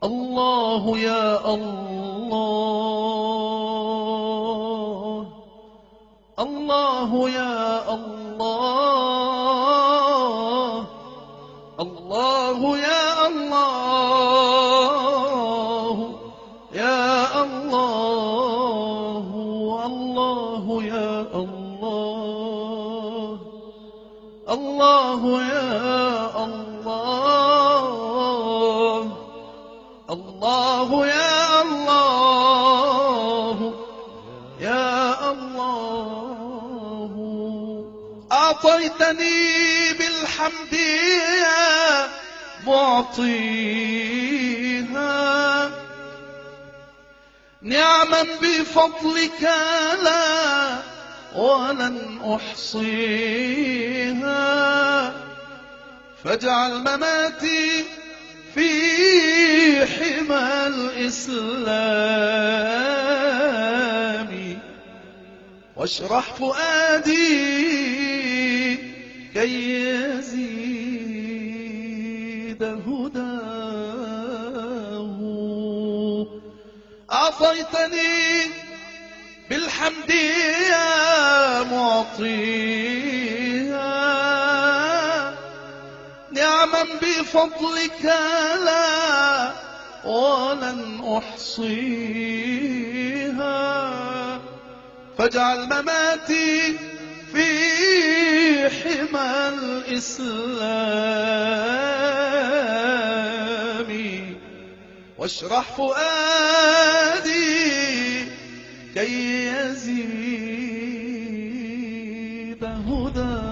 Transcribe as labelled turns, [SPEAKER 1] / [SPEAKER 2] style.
[SPEAKER 1] الله يا الله، الله يا الله، الله يا الله، يا الله، الله يا الله، الله يا الله، الله يا الله، يا الله. أعطيتني بالحمد يا معطيها، نعما بفضلك لا ولن أحصيها، فاجعل مماتي في حمى الإسلام، واشرح فؤادي كي يزيد هداه. أعطيتني بالحمد يا معطيها، نعما بفضلك لا ولن أحصيها، فاجعل مماتي في حمى الإسلام، واشرح فؤادي كي يزيد هداه.